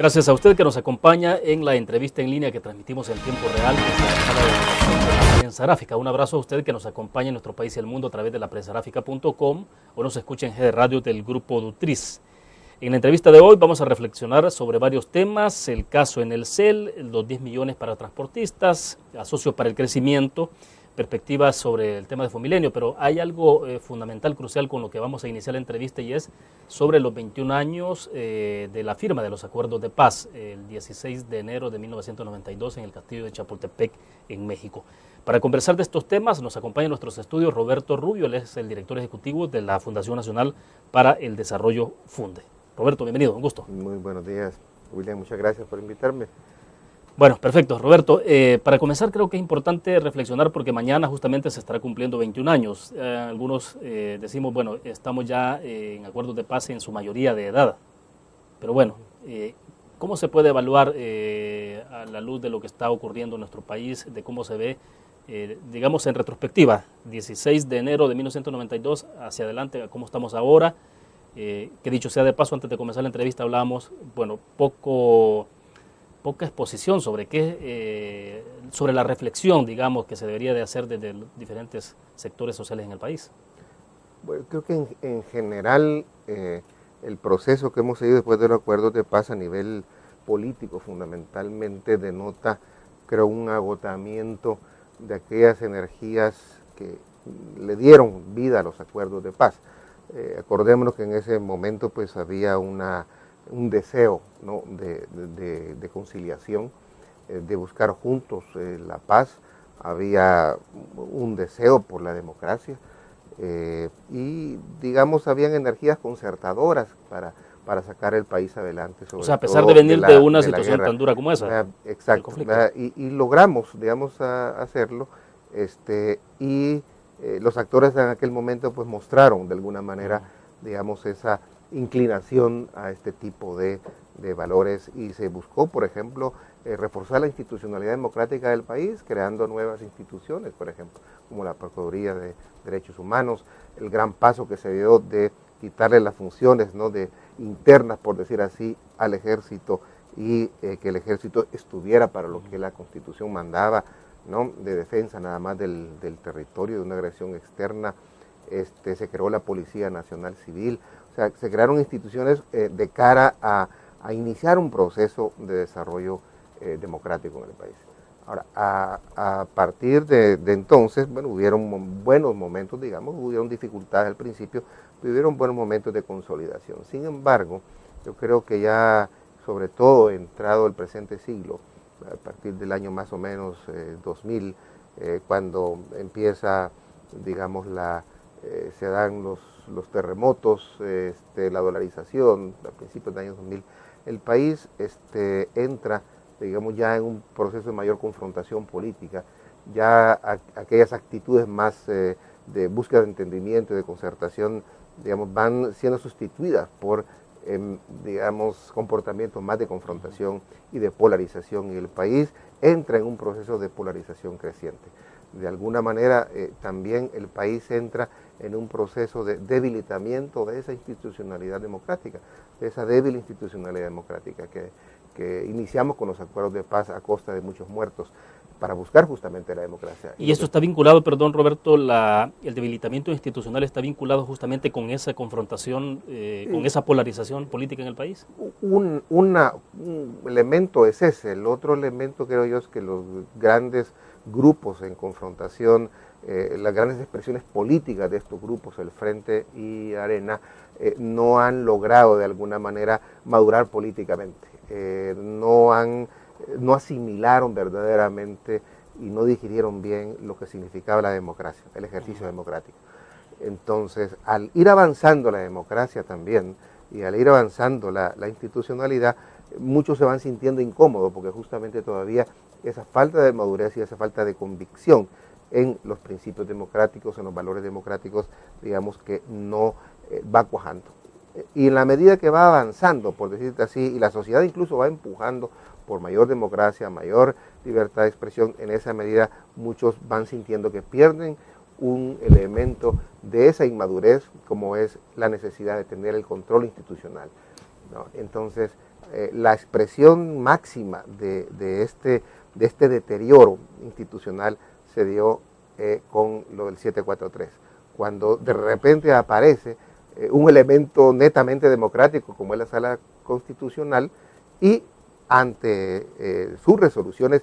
Gracias a usted que nos acompaña en la entrevista en línea que transmitimos en tiempo real desde la sala de la prensa gráfica. Un abrazo a usted que nos acompaña en nuestro país y el mundo a través de laprensagráfica.com o nos escucha en GD Radio del Grupo Dutriz. En la entrevista de hoy vamos a reflexionar sobre varios temas: el caso en el CEL, los 10 millones para transportistas, asocio para el crecimiento, perspectivas sobre el tema de Fomilenio, pero hay algo fundamental, crucial con lo que vamos a iniciar la entrevista, y es sobre los 21 años de la firma de los acuerdos de paz, el 16 de enero de 1992 en el castillo de Chapultepec, en México. Para conversar de estos temas nos acompaña en nuestros estudios Roberto Rubio, él es el director ejecutivo de la Fundación Nacional para el Desarrollo FUNDE. Roberto, bienvenido, un gusto. Muy buenos días, William, muchas gracias por invitarme. Bueno, perfecto. Roberto, para comenzar creo que es importante reflexionar porque mañana justamente se estará cumpliendo 21 años. Algunos decimos, bueno, estamos ya en acuerdos de paz en su mayoría de edad. Pero bueno, ¿cómo se puede evaluar a la luz de lo que está ocurriendo en nuestro país, de cómo se ve, digamos en retrospectiva, 16 de enero de 1992 hacia adelante, a cómo estamos ahora? Que dicho sea de paso, antes de comenzar la entrevista hablábamos, bueno, poca exposición sobre sobre la reflexión, digamos, que se debería de hacer desde diferentes sectores sociales en el país. Bueno, creo que en general el proceso que hemos seguido después de los acuerdos de paz a nivel político fundamentalmente denota, creo, un agotamiento de aquellas energías que le dieron vida a los acuerdos de paz. Acordémonos que en ese momento pues había un deseo, ¿no?, de conciliación, de buscar juntos la paz, había un deseo por la democracia y, digamos, habían energías concertadoras para sacar el país adelante. O sea, a pesar de venir de una situación tan dura como esa. Exacto, y logramos, digamos, hacerlo, y los actores en aquel momento pues mostraron de alguna manera, digamos, esa inclinación a este tipo de valores, y se buscó, por ejemplo, reforzar la institucionalidad democrática del país, creando nuevas instituciones, por ejemplo, como la Procuraduría de Derechos Humanos, el gran paso que se dio de quitarle las funciones, ¿no?, internas, por decir así, al ejército, y que el ejército estuviera para lo que la Constitución mandaba, ¿no?, de defensa nada más del territorio, de una agresión externa. Se creó la Policía Nacional Civil. O sea, se crearon instituciones de cara a iniciar un proceso de desarrollo democrático en el país. Ahora, a partir de entonces, bueno, hubieron buenos momentos, digamos, hubieron dificultades al principio, hubieron buenos momentos de consolidación. Sin embargo, yo creo que ya, sobre todo entrado el presente siglo, a partir del año más o menos 2000, cuando empieza, digamos, se dan los terremotos, la dolarización a principios del año 2000, el país entra, digamos, ya en un proceso de mayor confrontación política, ya aquellas actitudes más de búsqueda de entendimiento y de concertación, digamos, van siendo sustituidas por, digamos, comportamientos más de confrontación y de polarización, y el país entra en un proceso de polarización creciente. De alguna manera también el país entra en un proceso de debilitamiento de esa institucionalidad democrática, de esa débil institucionalidad democrática que iniciamos con los acuerdos de paz a costa de muchos muertos para buscar justamente la democracia. Y esto está vinculado, perdón Roberto, el debilitamiento institucional está vinculado justamente con esa confrontación, con esa polarización política en el país. Un elemento es ese. El otro elemento, creo yo, es que los grandes grupos en confrontación, las grandes expresiones políticas de estos grupos, el Frente y Arena, no han logrado de alguna manera madurar políticamente, no asimilaron verdaderamente y no digirieron bien lo que significaba la democracia, el ejercicio democrático. Entonces, al ir avanzando la democracia también, y al ir avanzando la institucionalidad, muchos se van sintiendo incómodos porque justamente todavía esa falta de madurez y esa falta de convicción en los principios democráticos, en los valores democráticos, digamos que no va cuajando. Y en la medida que va avanzando, por decirte así, y la sociedad incluso va empujando por mayor democracia, mayor libertad de expresión, en esa medida muchos van sintiendo que pierden un elemento de esa inmadurez, como es la necesidad de tener el control institucional, ¿no? Entonces, la expresión máxima de este deterioro institucional se dio con lo del 743, cuando de repente aparece un elemento netamente democrático como es la Sala Constitucional y ante sus resoluciones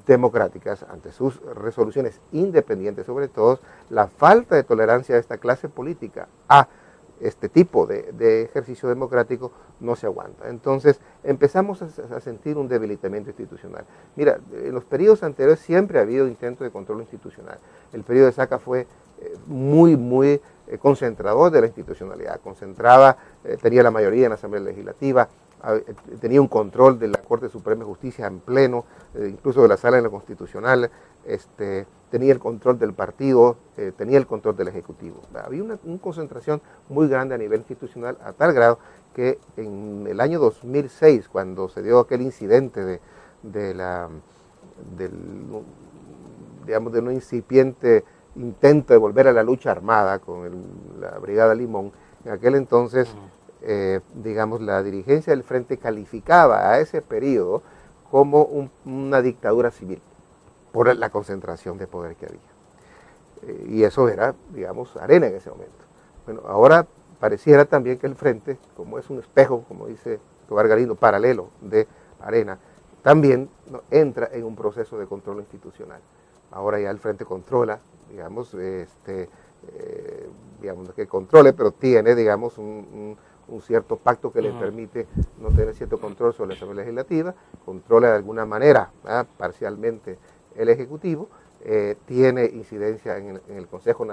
democráticas, ante sus resoluciones independientes, sobre todo la falta de tolerancia de esta clase política a este tipo de ejercicio democrático no se aguanta. Entonces empezamos a sentir un debilitamiento institucional. Mira, en los periodos anteriores siempre ha habido intentos de control institucional. El periodo de Saca fue muy concentrador de la institucionalidad, concentraba, tenía la mayoría en la Asamblea Legislativa, tenía un control de la Corte Suprema de Justicia en pleno, incluso de la Sala Constitucional, tenía el control del partido, tenía el control del Ejecutivo. Había una concentración muy grande a nivel institucional, a tal grado que en el año 2006, cuando se dio aquel incidente de un incipiente intento de volver a la lucha armada con la Brigada Limón, en aquel entonces, la dirigencia del Frente calificaba a ese periodo como una dictadura civil, por la concentración de poder que había. Y eso era, Arena en ese momento. Bueno, ahora pareciera también que el Frente, como es un espejo, como dice Tobar Galindo, paralelo de Arena, también entra en un proceso de control institucional. Ahora ya el Frente controla, que controle, pero tiene, un cierto pacto que le permite no tener cierto control sobre la Asamblea Legislativa, controla de alguna manera, parcialmente, el Ejecutivo, tiene incidencia en el Consejo,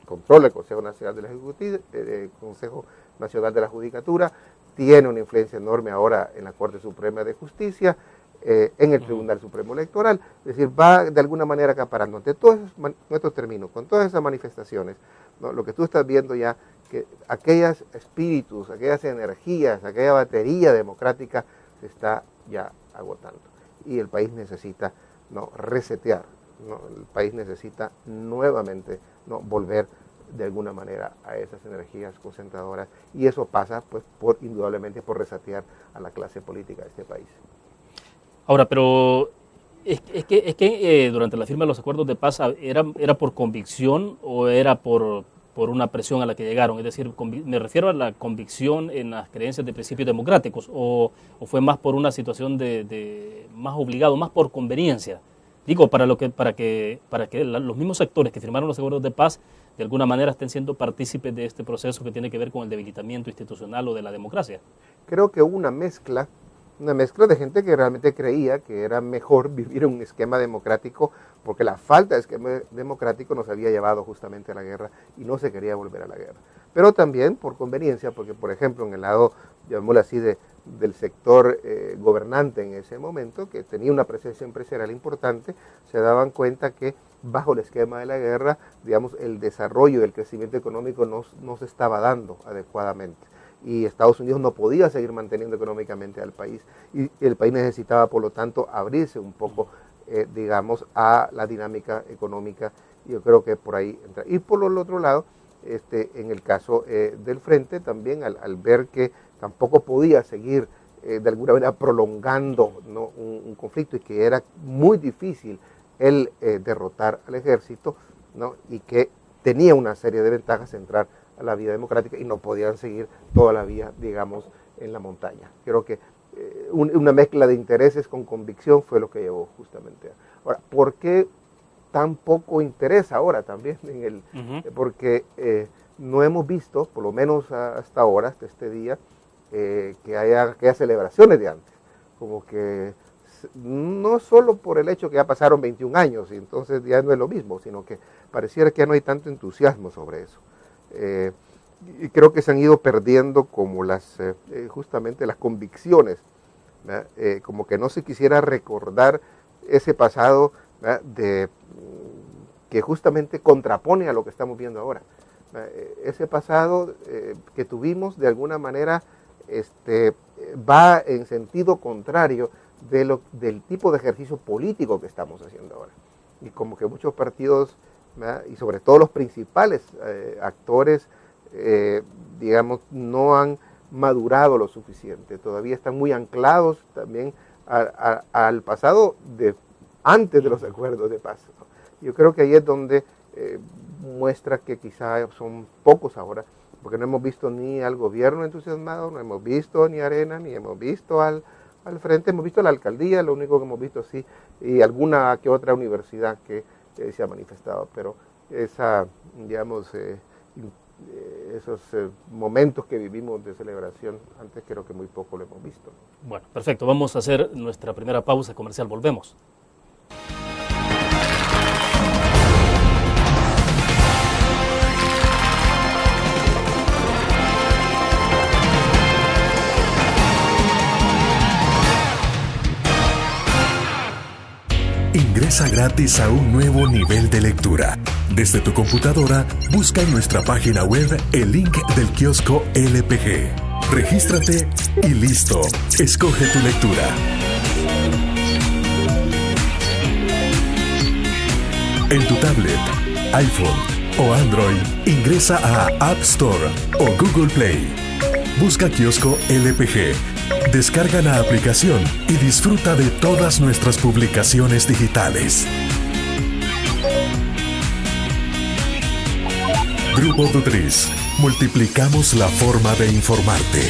controla el Consejo Nacional del Ejecutivo, el Consejo Nacional de la Judicatura, tiene una influencia enorme ahora en la Corte Suprema de Justicia, en el Tribunal Supremo Electoral, es decir, va de alguna manera acaparando. Ante todos nuestros términos, con todas esas manifestaciones, ¿no? Lo que tú estás viendo ya, que aquellos espíritus, aquellas energías, aquella batería democrática se está ya agotando. Y el país necesita resetear, el país necesita nuevamente volver de alguna manera a esas energías concentradoras, y eso pasa pues indudablemente por resetear a la clase política de este país. Ahora, pero es que durante la firma de los acuerdos de paz, ¿era por convicción o era por una presión a la que llegaron? Es decir, me refiero a la convicción en las creencias de principios democráticos, o fue más por una situación de más obligado, más por conveniencia. Digo, para que los mismos actores que firmaron los acuerdos de paz de alguna manera estén siendo partícipes de este proceso que tiene que ver con el debilitamiento institucional o de la democracia. Creo que hubo una mezcla de gente que realmente creía que era mejor vivir en un esquema democrático, porque la falta de esquema democrático nos había llevado justamente a la guerra y no se quería volver a la guerra. Pero también por conveniencia, porque por ejemplo en el lado, llamémoslo así, del sector gobernante en ese momento, que tenía una presencia empresarial importante, se daban cuenta que bajo el esquema de la guerra, el desarrollo y el crecimiento económico no se estaba dando adecuadamente. Y Estados Unidos no podía seguir manteniendo económicamente al país, y el país necesitaba, por lo tanto, abrirse un poco, a la dinámica económica. Yo creo que por ahí entra. Y por el otro lado, en el caso del Frente, también al ver que tampoco podía seguir de alguna manera prolongando un conflicto, y que era muy difícil el derrotar al ejército, y que tenía una serie de ventajas entrar a la vida democrática y no podían seguir toda la vía, en la montaña. Creo que una mezcla de intereses con convicción fue lo que llevó justamente. Ahora, ¿por qué tan poco interés ahora también porque no hemos visto, por lo menos hasta ahora, hasta este día, que haya celebraciones de antes, como que no solo por el hecho que ya pasaron 21 años y entonces ya no es lo mismo, sino que pareciera que ya no hay tanto entusiasmo sobre eso. Y creo que se han ido perdiendo como justamente las convicciones, como que no se quisiera recordar ese pasado que justamente contrapone a lo que estamos viendo ahora. Ese pasado que tuvimos de alguna manera va en sentido contrario del tipo de ejercicio político que estamos haciendo ahora. Y como que muchos partidos, y sobre todo los principales actores, no han madurado lo suficiente, todavía están muy anclados también al pasado de antes de los acuerdos de paz, ¿no? Yo creo que ahí es donde muestra que quizá son pocos ahora, porque no hemos visto ni al gobierno entusiasmado, no hemos visto ni Arena, ni hemos visto al frente, hemos visto la alcaldía, lo único que hemos visto sí, y alguna que otra universidad que se ha manifestado, pero esa, digamos, esos momentos que vivimos de celebración antes creo que muy poco lo hemos visto. Bueno, perfecto, vamos a hacer nuestra primera pausa comercial, volvemos. Ingresa gratis a un nuevo nivel de lectura. Desde tu computadora, busca en nuestra página web el link del kiosco LPG. Regístrate y listo. Escoge tu lectura. En tu tablet, iPhone o Android, ingresa a App Store o Google Play. Busca kiosco LPG. Descarga la aplicación y disfruta de todas nuestras publicaciones digitales. Grupo Dutriz. Multiplicamos la forma de informarte.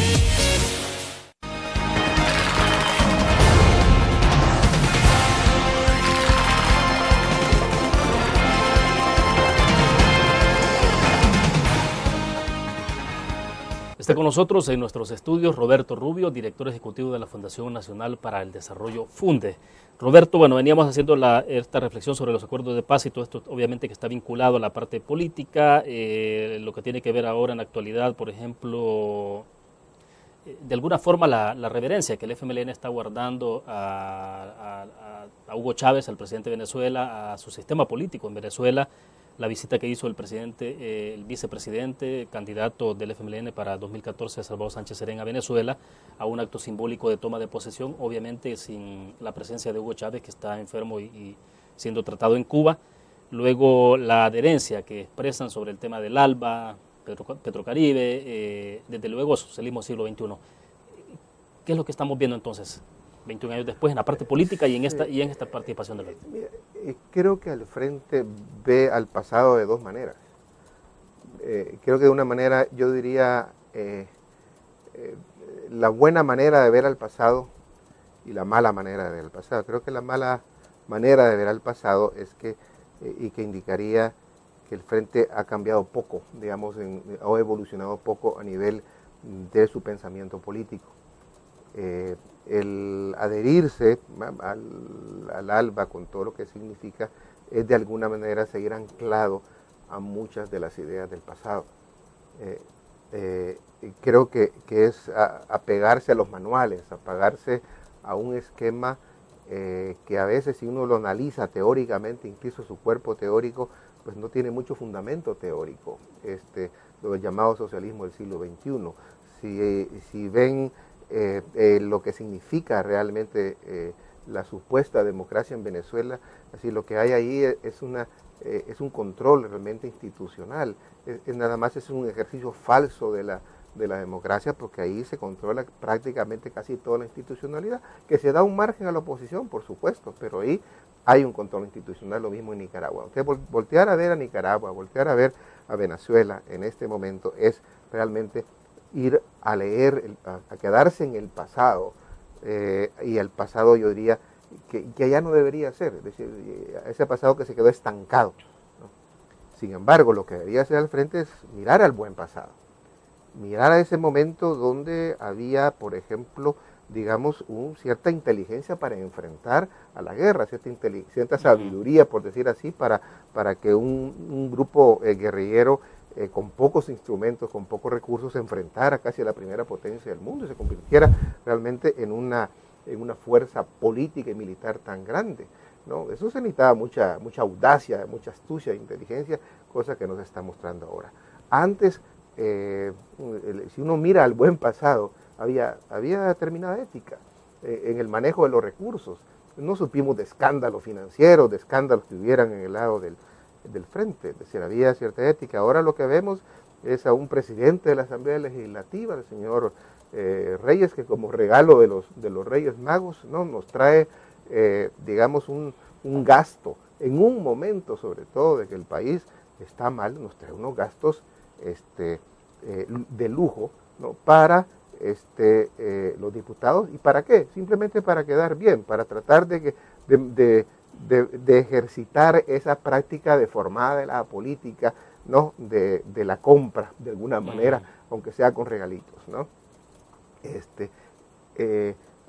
Está con nosotros en nuestros estudios Roberto Rubio, director ejecutivo de la Fundación Nacional para el Desarrollo FUNDE. Roberto, bueno, veníamos haciendo esta reflexión sobre los acuerdos de paz y todo esto obviamente que está vinculado a la parte política, lo que tiene que ver ahora en la actualidad, por ejemplo, de alguna forma la reverencia que el FMLN está guardando a Hugo Chávez, al presidente de Venezuela, a su sistema político en Venezuela, la visita que hizo el vicepresidente, candidato del FMLN para 2014, Salvador Sánchez Serén a Venezuela, a un acto simbólico de toma de posesión, obviamente sin la presencia de Hugo Chávez, que está enfermo y siendo tratado en Cuba. Luego la adherencia que expresan sobre el tema del ALBA, Petrocaribe, desde luego socialismo siglo XXI. ¿Qué es lo que estamos viendo entonces, 21 años después, en la parte política y en esta participación del frente? Mira, creo que al frente ve al pasado de dos maneras. Creo que de una manera, yo diría, la buena manera de ver al pasado y la mala manera de ver al pasado. Creo que la mala manera de ver al pasado es que, y que indicaría que el frente ha cambiado poco, digamos, o ha evolucionado poco a nivel de su pensamiento político. El adherirse al ALBA con todo lo que significa es de alguna manera seguir anclado a muchas de las ideas del pasado. Creo que es apegarse a los manuales, apegarse a un esquema que a veces si uno lo analiza teóricamente, incluso su cuerpo teórico, pues no tiene mucho fundamento teórico, lo llamado socialismo del siglo XXI. Si ven lo que significa realmente la supuesta democracia en Venezuela, así lo que hay ahí es un control realmente institucional, nada más es un ejercicio falso de la democracia, porque ahí se controla prácticamente casi toda la institucionalidad, que se da un margen a la oposición, por supuesto, pero ahí hay un control institucional, lo mismo en Nicaragua. Usted voltear a ver a Nicaragua, voltear a ver a Venezuela en este momento es realmente ir a leer, a quedarse en el pasado, y el pasado yo diría que ya no debería ser, es decir, ese pasado que se quedó estancado, ¿no? Sin embargo, lo que debería hacer al frente es mirar al buen pasado, mirar a ese momento donde había, por ejemplo, digamos, cierta inteligencia para enfrentar a la guerra, cierta sabiduría, por decir así, para que un grupo guerrillero con pocos instrumentos, con pocos recursos, se enfrentara casi a la primera potencia del mundo y se convirtiera realmente en una fuerza política y militar tan grande, ¿no? Eso se necesitaba mucha audacia, mucha astucia, inteligencia, cosa que nos está mostrando ahora. Antes, si uno mira al buen pasado, había determinada ética en el manejo de los recursos. No supimos de escándalos financieros, de escándalos que hubieran en el lado del frente, es decir, había cierta ética. Ahora lo que vemos es a un presidente de la Asamblea Legislativa, el señor Reyes, que como regalo de los Reyes Magos, ¿no?, nos trae, digamos, un gasto en un momento, sobre todo, de que el país está mal, nos trae unos gastos de lujo, ¿no?, para los diputados. ¿Y para qué? Simplemente para quedar bien, para tratar de ejercitar esa práctica deformada de la política, ¿no?, de la compra, de alguna manera, aunque sea con regalitos, ¿no?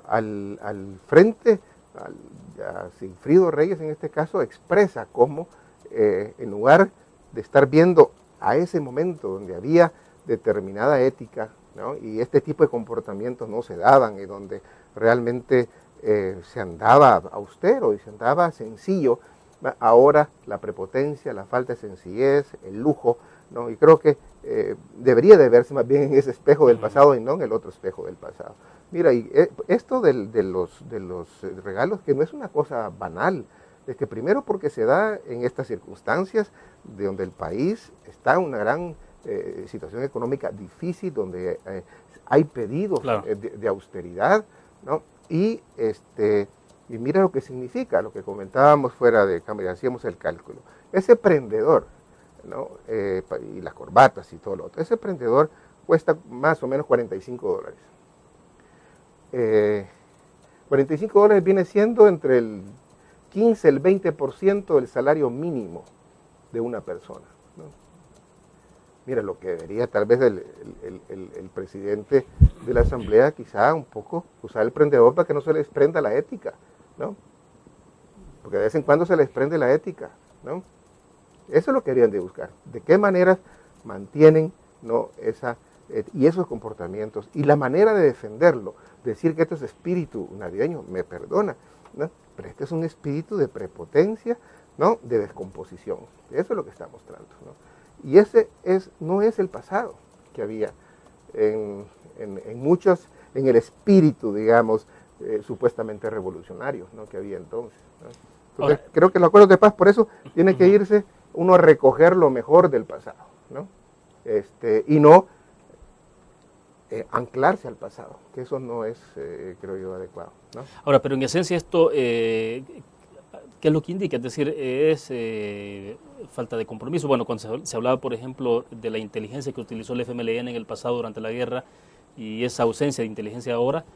Al frente, a Sigfrido Reyes en este caso, expresa cómo en lugar de estar viendo a ese momento donde había determinada ética, ¿no?, y este tipo de comportamientos no se daban, y donde realmente se andaba austero y se andaba sencillo, ahora la prepotencia, la falta de sencillez, el lujo, ¿no? Y creo que debería de verse más bien en ese espejo del pasado y no en el otro espejo del pasado. Mira, y esto de los regalos, que no es una cosa banal, es que primero porque se da en estas circunstancias de donde el país está en una gran situación económica difícil, donde hay pedidos claro, de austeridad, ¿no? Y mira lo que significa, lo que comentábamos fuera de cámara, hacíamos el cálculo. Ese prendedor, ¿no?, y las corbatas y todo lo otro, ese prendedor cuesta más o menos $45. $45 viene siendo entre el 15 y el 20% del salario mínimo de una persona, ¿no? Mira, lo que debería tal vez el presidente de la Asamblea, quizá un poco usar el prendedor para que no se les prenda la ética, ¿no? Porque de vez en cuando se les prende la ética, ¿no? Eso es lo que deberían de buscar. ¿De qué maneras mantienen, ¿no?, y esos comportamientos? Y la manera de defenderlo, decir que esto es espíritu navideño, me perdona, ¿no?, pero este es un espíritu de prepotencia, ¿no?, de descomposición. Eso es lo que está mostrando, ¿no? Y ese no es el pasado que había en muchos, en el espíritu, digamos, supuestamente revolucionario, ¿no?, que había entonces, ¿no? Entonces, creo que los acuerdos de paz, por eso tiene que irse uno a recoger lo mejor del pasado, ¿no? Y no anclarse al pasado, que eso no es, creo yo, adecuado, ¿no? Ahora, pero en esencia esto, ¿qué es lo que indica? Es decir, es falta de compromiso. Bueno, cuando se hablaba, por ejemplo, de la inteligencia que utilizó el FMLN en el pasado durante la guerra y esa ausencia de inteligencia ahora,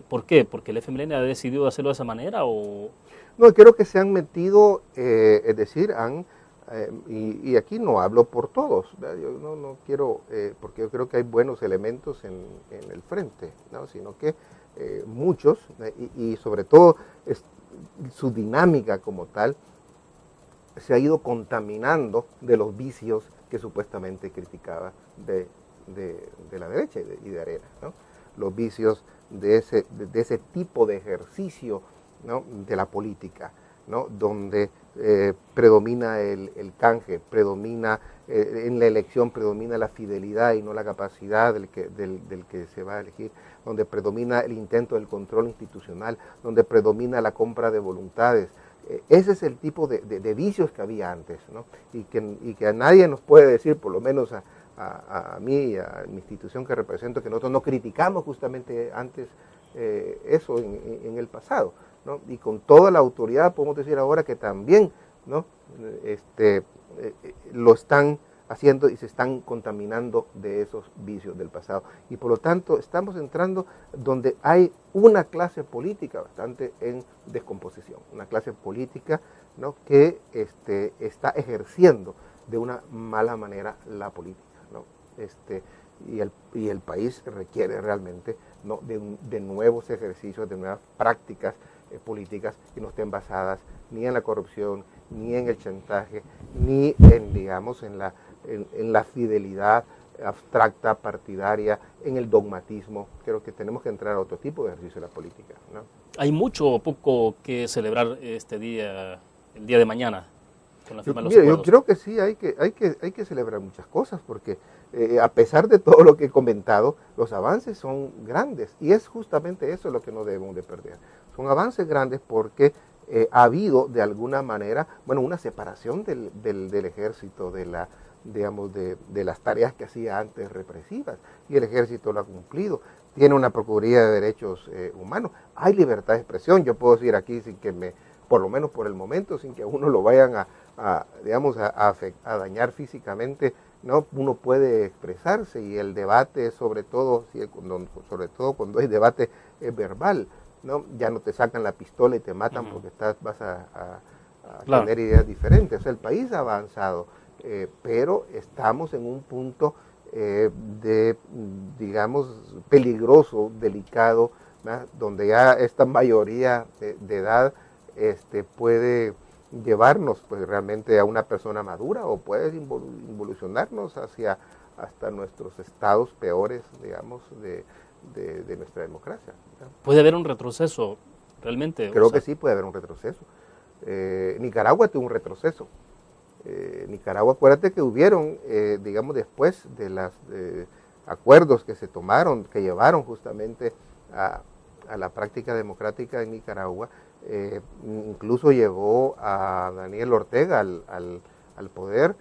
¿por qué? ¿Porque el FMLN ha decidido hacerlo de esa manera o...? No, creo que se han metido, es decir, y aquí no hablo por todos, ¿verdad? Yo no quiero, porque yo creo que hay buenos elementos en el frente, ¿no?, sino que muchos, y sobre todo su dinámica como tal, se ha ido contaminando de los vicios que supuestamente criticaba de la derecha y de Arena, ¿no? Los vicios de ese tipo de ejercicio, ¿no?, de la política, ¿no?, donde predomina el canje, predomina en la elección, predomina la fidelidad y no la capacidad del que se va a elegir, donde predomina el intento del control institucional, donde predomina la compra de voluntades. Ese es el tipo de vicios que había antes, ¿no?, y que a nadie nos puede decir, por lo menos a mí y a mi institución que represento, que nosotros no criticamos justamente antes eso en el pasado, ¿no? Y con toda la autoridad podemos decir ahora que también, ¿no?, lo están haciendo y se están contaminando de esos vicios del pasado. Y por lo tanto estamos entrando donde hay una clase política bastante en descomposición, una clase política, ¿no?, que está ejerciendo de una mala manera la política, ¿no? Y el país requiere realmente, ¿no?, de nuevos ejercicios, de nuevas prácticas políticas que no estén basadas ni en la corrupción, ni en el chantaje, ni en, digamos, en la fidelidad abstracta, partidaria, en el dogmatismo. Creo que tenemos que entrar a otro tipo de ejercicio de la política, ¿no? ¿Hay mucho o poco que celebrar este día, el día de mañana, con la firma de los Mira, yo acuerdos? creo que sí, hay que celebrar muchas cosas, porque a pesar de todo lo que he comentado, los avances son grandes, y es justamente eso lo que no debemos de perder. Son avances grandes porque ha habido de alguna manera, bueno, una separación del ejército, de digamos, de las tareas que hacía antes represivas, y el ejército lo ha cumplido. Tiene una Procuraduría de Derechos Humanos, hay libertad de expresión, yo puedo decir aquí sin que por lo menos por el momento, sin que a uno lo vayan a dañar físicamente, ¿no? Uno puede expresarse, y el debate, sobre todo cuando hay debate verbal, ¿no? Ya no te sacan la pistola y te matan porque vas a claro, tener ideas diferentes. O sea, el país ha avanzado, pero estamos en un punto digamos, peligroso, delicado, ¿no? Donde ya esta mayoría de edad puede llevarnos pues realmente a una persona madura, o puede involucionarnos hacia hasta nuestros estados peores, digamos, de nuestra democracia, ¿no? ¿Puede haber un retroceso realmente? Creo que sí puede haber un retroceso. Nicaragua tuvo un retroceso. Nicaragua, acuérdate que hubieron, digamos, después de los acuerdos que se tomaron, que llevaron justamente a la práctica democrática en Nicaragua, incluso llevó a Daniel Ortega al poder,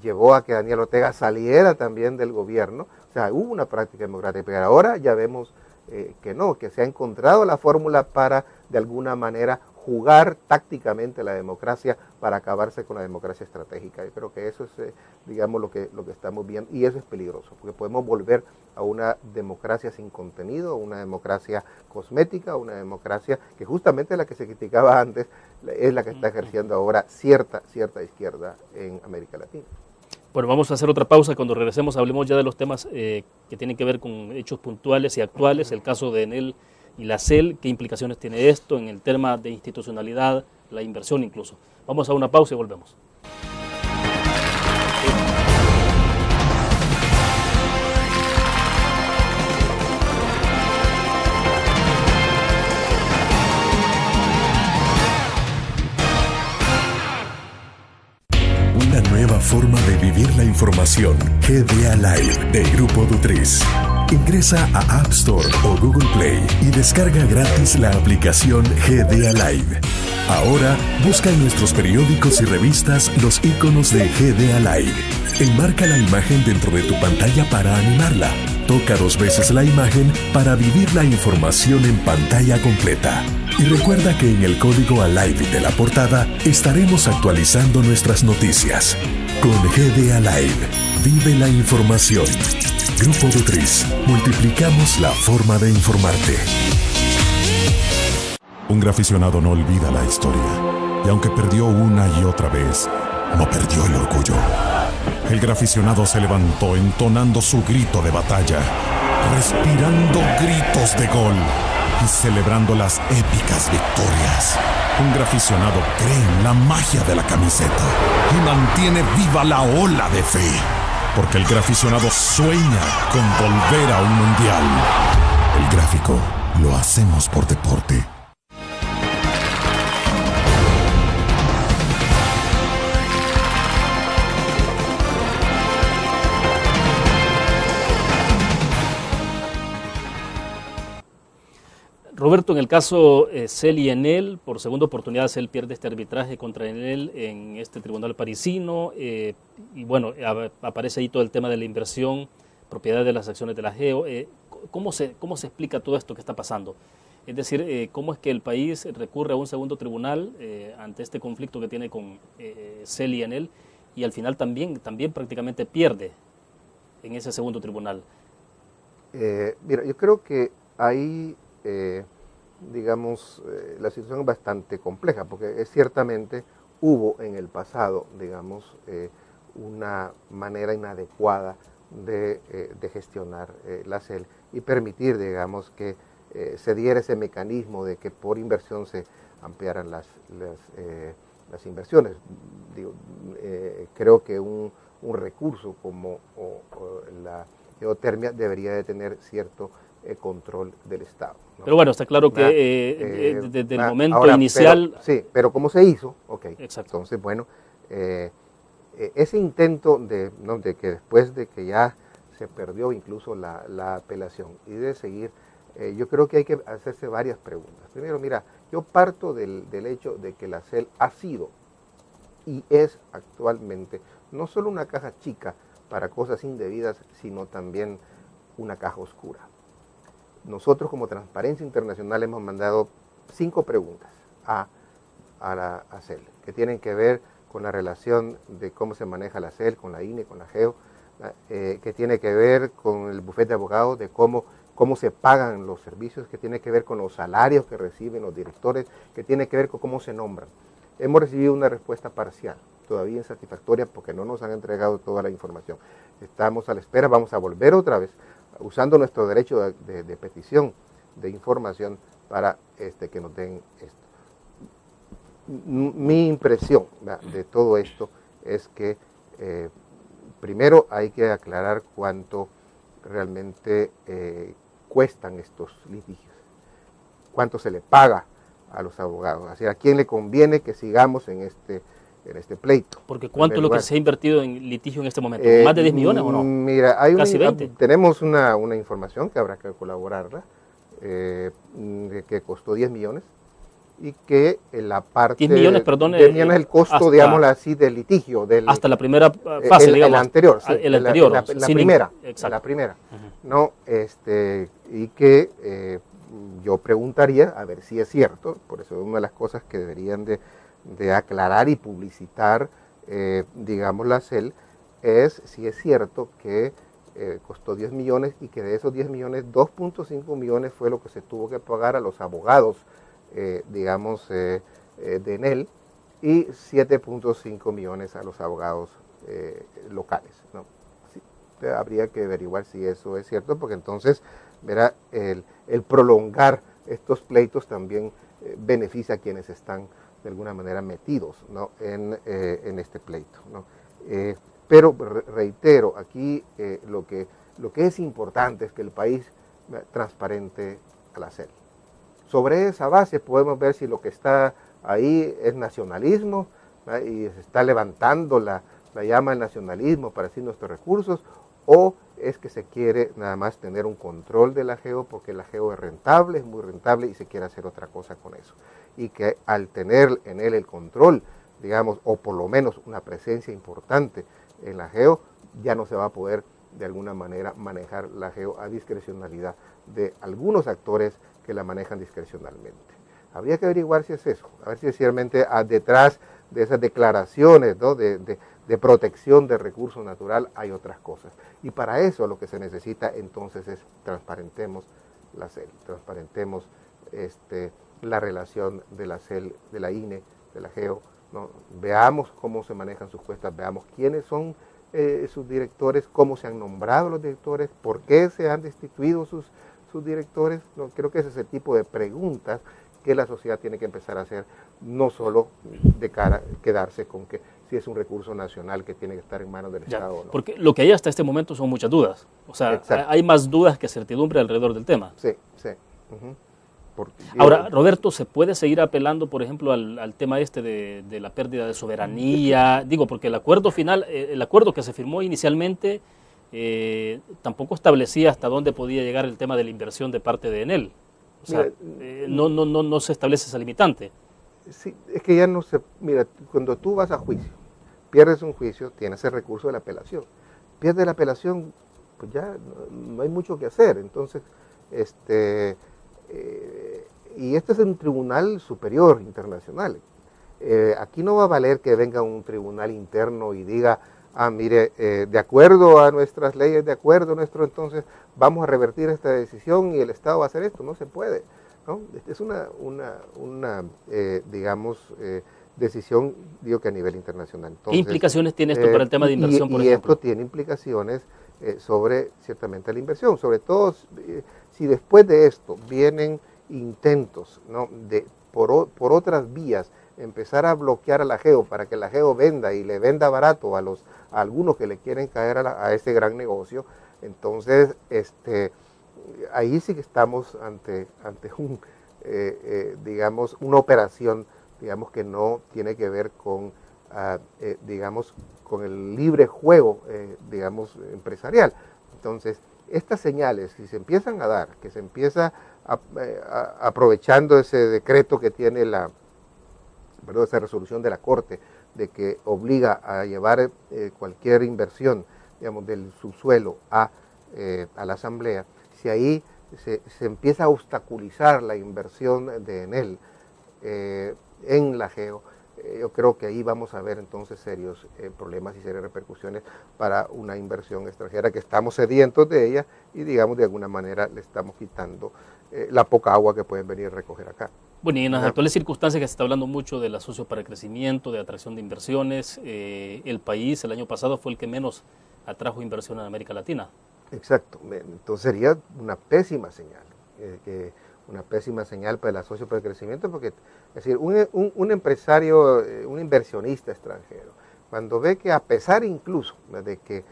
llevó a que Daniel Ortega saliera también del gobierno. O sea, hubo una práctica democrática, pero ahora ya vemos que no, que se ha encontrado la fórmula para, de alguna manera, jugar tácticamente la democracia para acabarse con la democracia estratégica. Yo creo que eso es, digamos, lo que estamos viendo, y eso es peligroso, porque podemos volver a una democracia sin contenido, una democracia cosmética, una democracia que justamente la que se criticaba antes es la que está ejerciendo ahora cierta izquierda en América Latina. Bueno, vamos a hacer otra pausa. Cuando regresemos hablemos ya de los temas que tienen que ver con hechos puntuales y actuales, el caso de Enel y la CEL, qué implicaciones tiene esto en el tema de institucionalidad, la inversión incluso. Vamos a una pausa y volvemos. Una nueva forma de vivir la información. GDA Live de Grupo Dutriz. Ingresa a App Store o Google Play y descarga gratis la aplicación GDA Live. Ahora busca en nuestros periódicos y revistas los iconos de GDA Live. Enmarca la imagen dentro de tu pantalla para animarla. Toca 2 veces la imagen para vivir la información en pantalla completa. Y recuerda que en el código ALIVE de la portada estaremos actualizando nuestras noticias. Con GDA Live, vive la información. Grupo Dutriz, multiplicamos la forma de informarte. Un graficionado no olvida la historia, y aunque perdió una y otra vez, no perdió el orgullo. El graficionado se levantó entonando su grito de batalla, respirando gritos de gol y celebrando las épicas victorias. Un graficionado cree en la magia de la camiseta y mantiene viva la ola de fe, porque el graficionado sueña con volver a un mundial. El gráfico lo hacemos por deporte. Roberto, en el caso CEL y Enel, por segunda oportunidad CEL pierde este arbitraje contra Enel en este tribunal parisino, y bueno, aparece ahí todo el tema de la inversión, propiedad de las acciones de la GEO. ¿Cómo se explica todo esto que está pasando? Es decir, ¿cómo es que el país recurre a un segundo tribunal ante este conflicto que tiene con CEL y Enel, y al final también prácticamente pierde en ese segundo tribunal? Mira, yo creo que ahí... digamos, la situación es bastante compleja, porque ciertamente hubo en el pasado, digamos, una manera inadecuada de gestionar la CEL y permitir, digamos, que se diera ese mecanismo de que por inversión se ampliaran las inversiones. Digo, creo que un recurso como la geotermia debería de tener cierto control del Estado, ¿no? Pero bueno, está claro que desde el momento inicial... Pero ¿cómo se hizo? Ok, exacto. Entonces, bueno, ese intento de que después de que ya se perdió incluso la apelación y de seguir, yo creo que hay que hacerse varias preguntas. Primero, mira, yo parto del hecho de que la CEL ha sido y es actualmente no solo una caja chica para cosas indebidas, sino también una caja oscura. Nosotros como Transparencia Internacional hemos mandado 5 preguntas a la CEL, que tienen que ver con la relación de cómo se maneja la CEL, con la INE, con la GEO, que tiene que ver con el bufete de abogados, de cómo se pagan los servicios, que tiene que ver con los salarios que reciben los directores, que tiene que ver con cómo se nombran. Hemos recibido una respuesta parcial, todavía insatisfactoria, porque no nos han entregado toda la información. Estamos a la espera, vamos a volver otra vez, usando nuestro derecho de petición de información para que nos den esto. Mi impresión de todo esto es que primero hay que aclarar cuánto realmente cuestan estos litigios, cuánto se le paga a los abogados, así a quién le conviene que sigamos en este pleito. Porque ¿cuánto es lo que se ha invertido en litigio en este momento? ¿Más de 10 millones o no? Mira, Casi 20. Tenemos una información que habrá que colaborarla, que costó 10 millones y que la parte 10 millones, perdón, 10 millones el costo, digámoslo así, del litigio. Hasta la primera fase, digamos. El anterior, sí. El anterior. La primera. Exacto. La primera. No, y que yo preguntaría, a ver si es cierto, por eso es una de las cosas que deberían de aclarar y publicitar, digamos, la CEL, es si es cierto que costó 10 millones y que de esos 10 millones, 2.5 millones fue lo que se tuvo que pagar a los abogados, digamos, de Enel, y 7.5 millones a los abogados locales, ¿no? Sí, habría que averiguar si eso es cierto, porque entonces, verá, el prolongar estos pleitos también beneficia a quienes están de alguna manera metidos, ¿no?, en este pleito, ¿no? Pero reitero, aquí lo que es importante es que el país transparente a la CEL. Sobre esa base podemos ver si lo que está ahí es nacionalismo, ¿no?, y se está levantando la llama del nacionalismo para decir nuestros recursos, o es que se quiere nada más tener un control de la GEO porque la GEO es rentable, es muy rentable y se quiere hacer otra cosa con eso. Y que al tener en él el control, digamos, o por lo menos una presencia importante en la GEO, ya no se va a poder de alguna manera manejar la GEO a discrecionalidad de algunos actores que la manejan discrecionalmente. Habría que averiguar si es eso, a ver si ciertamente detrás de esas declaraciones, ¿no?, de protección del recurso natural hay otras cosas. Y para eso lo que se necesita entonces es transparentemos la CEL, transparentemos la relación de la CEL, de la INE, de la GEO, ¿no? Veamos cómo se manejan sus cuestas, veamos quiénes son sus directores, cómo se han nombrado los directores, por qué se han destituido sus directores. No, creo que ese es el tipo de preguntas que la sociedad tiene que empezar a hacer, no solo de cara a quedarse con que si es un recurso nacional que tiene que estar en manos del Estado o no. Porque lo que hay hasta este momento son muchas dudas. O sea, exacto, hay más dudas que certidumbre alrededor del tema. Sí. Ahora, Roberto, ¿se puede seguir apelando, por ejemplo, al tema de la pérdida de soberanía? Digo, porque el acuerdo final, el acuerdo que se firmó inicialmente, tampoco establecía hasta dónde podía llegar el tema de la inversión de parte de Enel. O sea, no se establece esa limitante. Sí, es que ya no se... Mira, cuando tú vas a juicio, pierdes un juicio, tienes el recurso de la apelación. Pierdes la apelación, pues ya no hay mucho que hacer. Entonces, y este es un tribunal superior internacional. Aquí no va a valer que venga un tribunal interno y diga, mire, de acuerdo a nuestras leyes, de acuerdo a nuestro, entonces vamos a revertir esta decisión y el Estado va a hacer esto. No se puede, ¿no? Es una digamos, decisión, digo, que a nivel internacional. Entonces, ¿qué implicaciones tiene esto para el tema de inversión, por ejemplo? Esto tiene implicaciones sobre, ciertamente, la inversión, sobre todo si después de esto vienen intentos, ¿no?, por otras vías, empezar a bloquear a la GEO para que la GEO venda y le venda barato a algunos que le quieren caer a ese gran negocio. Entonces, ahí sí que estamos ante digamos, una operación, digamos, que no tiene que ver con, digamos, con el libre juego, digamos, empresarial. Entonces, estas señales, si se empiezan a dar, que se empieza aprovechando ese decreto que tiene esa resolución de la Corte de que obliga a llevar cualquier inversión, digamos, del subsuelo a la asamblea, si ahí se empieza a obstaculizar la inversión de Enel en la GEO, yo creo que ahí vamos a ver entonces serios problemas y serias repercusiones para una inversión extranjera que estamos sedientos de ella y, digamos, de alguna manera le estamos quitando la poca agua que pueden venir a recoger acá. Bueno, y en las actuales circunstancias que se está hablando mucho del asocio para el crecimiento, de atracción de inversiones, el país el año pasado fue el que menos atrajo inversión en América Latina. Exacto, entonces sería una pésima señal, una pésima señal para el asocio para el crecimiento, porque es decir, un empresario, un inversionista extranjero, cuando ve que a pesar incluso de que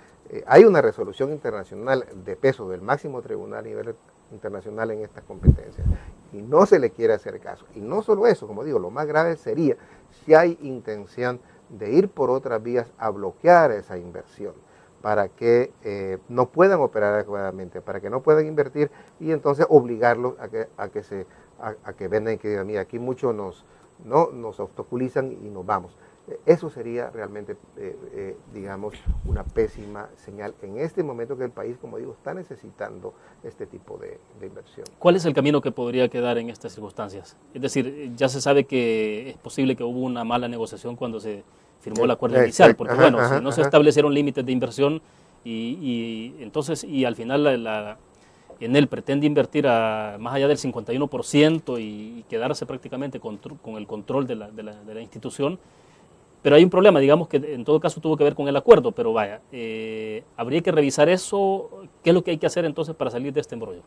hay una resolución internacional de peso del máximo tribunal a nivel internacional en estas competencias, y no se le quiere hacer caso, y no solo eso, como digo, lo más grave sería si hay intención de ir por otras vías a bloquear esa inversión, para que no puedan operar adecuadamente, para que no puedan invertir y entonces obligarlos a que vendan y que digan, mira, aquí muchos nos obstaculizan y nos vamos. Eso sería realmente, digamos, una pésima señal en este momento que el país, como digo, está necesitando este tipo de inversión. ¿Cuál es el camino que podría quedar en estas circunstancias? Es decir, ya se sabe que es posible que hubo una mala negociación cuando se firmó el acuerdo inicial, porque si no se establecieron límites de inversión y entonces al final Enel pretende invertir más allá del 51% y quedarse prácticamente con el control de la institución, pero hay un problema, digamos que en todo caso tuvo que ver con el acuerdo, pero vaya, habría que revisar eso. ¿Qué es lo que hay que hacer entonces para salir de este embrollo?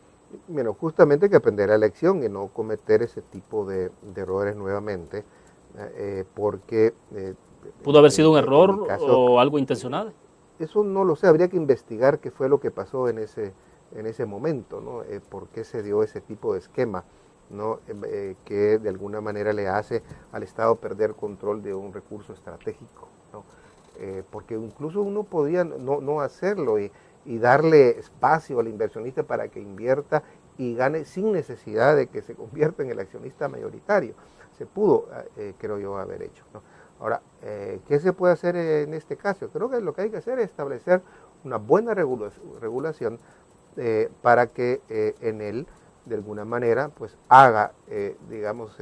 Bueno, justamente hay que aprender la lección y no cometer ese tipo de errores nuevamente, porque... ¿Pudo haber sido un error o algo intencional? Eso no lo sé, habría que investigar qué fue lo que pasó en ese momento, ¿no? ¿Por qué se dio ese tipo de esquema, ¿no? Que de alguna manera le hace al Estado perder control de un recurso estratégico, ¿no? Porque incluso uno podía no hacerlo y darle espacio al inversionista para que invierta y gane sin necesidad de que se convierta en el accionista mayoritario. Se pudo, creo yo, haber hecho, ¿no? Ahora, ¿qué se puede hacer en este caso? Creo que lo que hay que hacer es establecer una buena regulación para que Enel, de alguna manera, pues haga, digamos,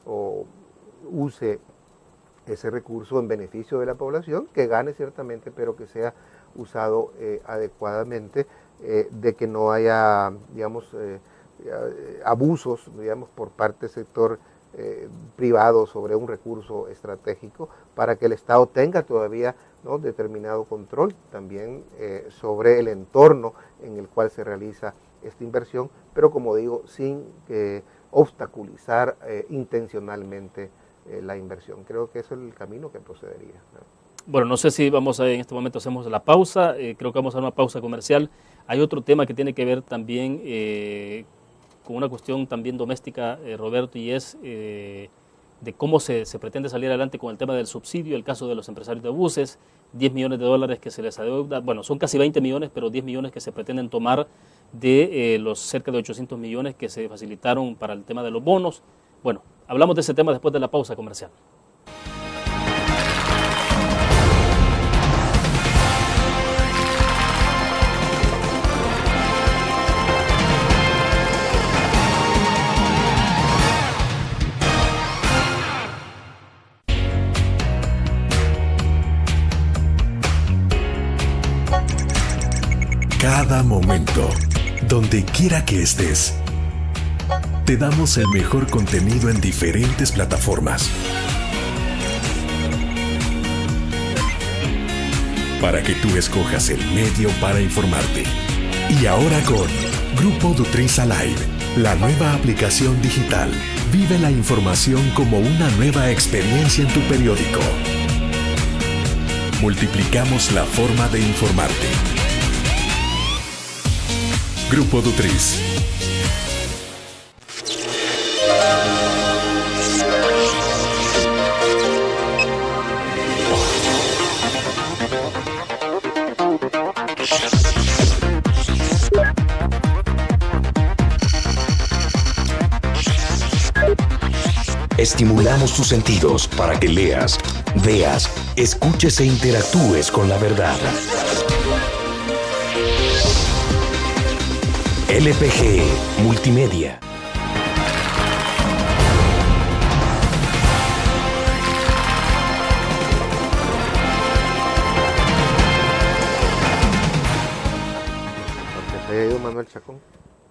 o use ese recurso en beneficio de la población, que gane ciertamente, pero que sea usado adecuadamente, de que no haya, digamos, abusos, digamos, por parte del sector privado sobre un recurso estratégico, para que el Estado tenga todavía, ¿no?, determinado control también sobre el entorno en el cual se realiza esta inversión, pero como digo, sin obstaculizar intencionalmente la inversión. Creo que eso es el camino que procedería, ¿no? Bueno, no sé si en este momento hacemos la pausa, creo que vamos a dar una pausa comercial. Hay otro tema que tiene que ver también con una cuestión también doméstica, Roberto, y es de cómo se pretende salir adelante con el tema del subsidio, el caso de los empresarios de buses, $10 millones que se les adeuda, bueno, son casi 20 millones, pero 10 millones que se pretenden tomar de los cerca de 800 millones que se facilitaron para el tema de los bonos. Bueno, hablamos de ese tema después de la pausa comercial. Cada momento, donde quiera que estés, te damos el mejor contenido en diferentes plataformas. Para que tú escojas el medio para informarte. Y ahora con Grupo Nutriza Live, la nueva aplicación digital. Vive la información como una nueva experiencia en tu periódico. Multiplicamos la forma de informarte. Grupo Nutriz. Estimulamos tus sentidos para que leas, Veas, escuches e interactúes con la verdad. LPG Multimedia. Manuel Chacón.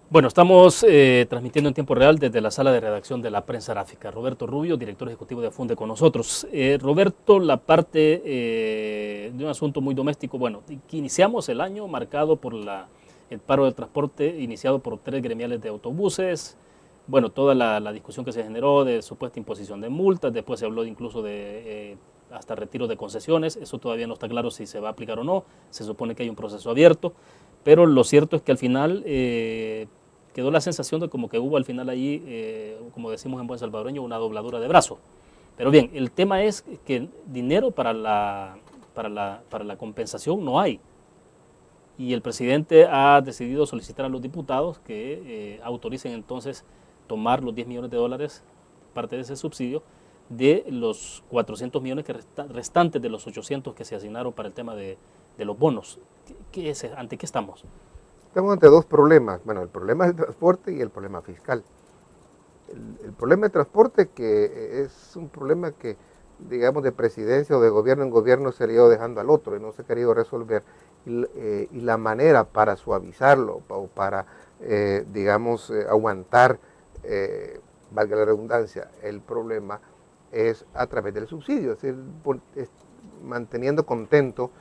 Bueno, estamos transmitiendo en tiempo real desde la sala de redacción de la Prensa Gráfica. Roberto Rubio, director ejecutivo de Funde, con nosotros. Roberto, la parte de un asunto muy doméstico. Bueno, que iniciamos el año marcado por el paro del transporte iniciado por 3 gremiales de autobuses. Bueno, toda la discusión que se generó de supuesta imposición de multas, después se habló incluso de hasta retiro de concesiones. Eso todavía no está claro si se va a aplicar o no. Se supone que hay un proceso abierto. Pero lo cierto es que al final quedó la sensación de como que hubo al final allí, como decimos en buen salvadoreño, una dobladura de brazo. Pero bien, el tema es que dinero para la compensación no hay. Y el presidente ha decidido solicitar a los diputados que autoricen entonces tomar los $10 millones, parte de ese subsidio, de los 400 millones restantes de los 800 que se asignaron para el tema de los bonos. ¿Ante qué estamos? Estamos ante dos problemas. Bueno, el problema del transporte y el problema fiscal. El problema del transporte, que es un problema que, digamos, de presidencia o de gobierno en gobierno se ha ido dejando al otro y no se ha querido resolver. Y la manera para suavizarlo o para, digamos, aguantar, valga la redundancia, el problema es a través del subsidio, es decir, manteniendo contento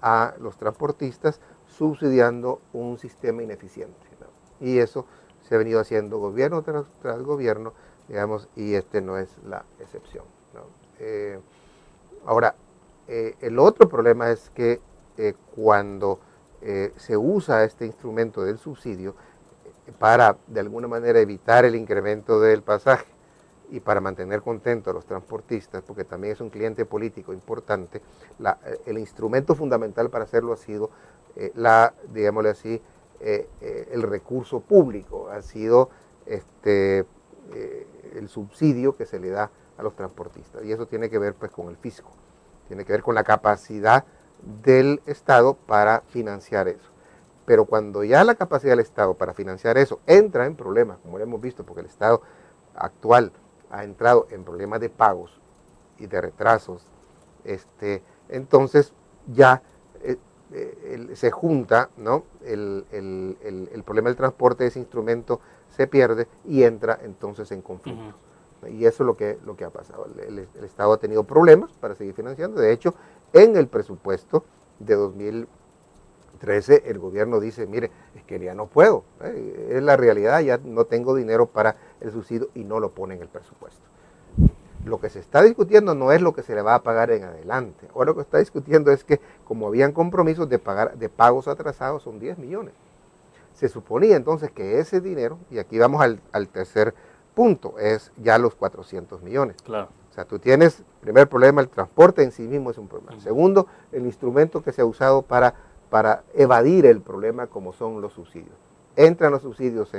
a los transportistas, subsidiando un sistema ineficiente, ¿no? Y eso se ha venido haciendo gobierno tras gobierno, digamos, y este no es la excepción, ¿no? Ahora, el otro problema es que cuando se usa este instrumento del subsidio para, de alguna manera, evitar el incremento del pasaje y para mantener contentos a los transportistas, porque también es un cliente político importante, el instrumento fundamental para hacerlo ha sido, digámosle así, el recurso público, ha sido el subsidio que se le da a los transportistas. Y eso tiene que ver pues con el fisco, tiene que ver con la capacidad del Estado para financiar eso. Pero cuando ya la capacidad del Estado para financiar eso entra en problemas, como lo hemos visto, porque el Estado actual ha entrado en problemas de pagos y de retrasos, entonces ya se junta, ¿no? el problema del transporte, ese instrumento se pierde y entra entonces en conflicto. Y eso es lo que ha pasado. El Estado ha tenido problemas para seguir financiando. De hecho, en el presupuesto de 2013 el gobierno dice, mire, es que ya no puedo, es la realidad, ya no tengo dinero para el subsidio y no lo pone en el presupuesto. Lo que se está discutiendo no es lo que se le va a pagar en adelante. Ahora lo que está discutiendo es que como habían compromisos de pagos atrasados, son 10 millones. Se suponía entonces que ese dinero, y aquí vamos al tercer punto, es ya los 400 millones. Claro. O sea, tú tienes, primer problema, el transporte en sí mismo es un problema. Segundo, el instrumento que se ha usado para evadir el problema, como son los subsidios. Entran los subsidios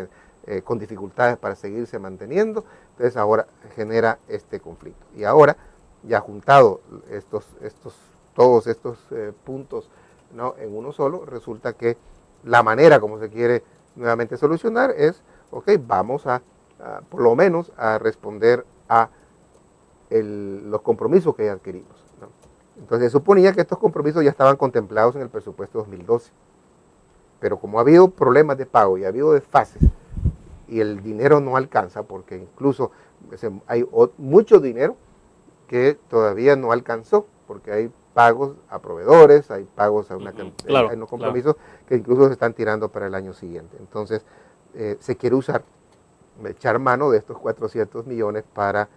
con dificultades para seguirse manteniendo, entonces ahora genera este conflicto. Y ahora, ya juntado todos estos puntos, ¿no?, en uno solo, resulta que la manera como se quiere nuevamente solucionar es, ok, vamos por lo menos a responder a los compromisos que ya adquirimos, ¿no? Entonces se suponía que estos compromisos ya estaban contemplados en el presupuesto 2012, pero como ha habido problemas de pago y ha habido desfases y el dinero no alcanza, porque incluso hay mucho dinero que todavía no alcanzó, porque hay pagos a proveedores, hay pagos a hay unos compromisos que incluso se están tirando para el año siguiente. Entonces se quiere echar mano de estos 400 millones para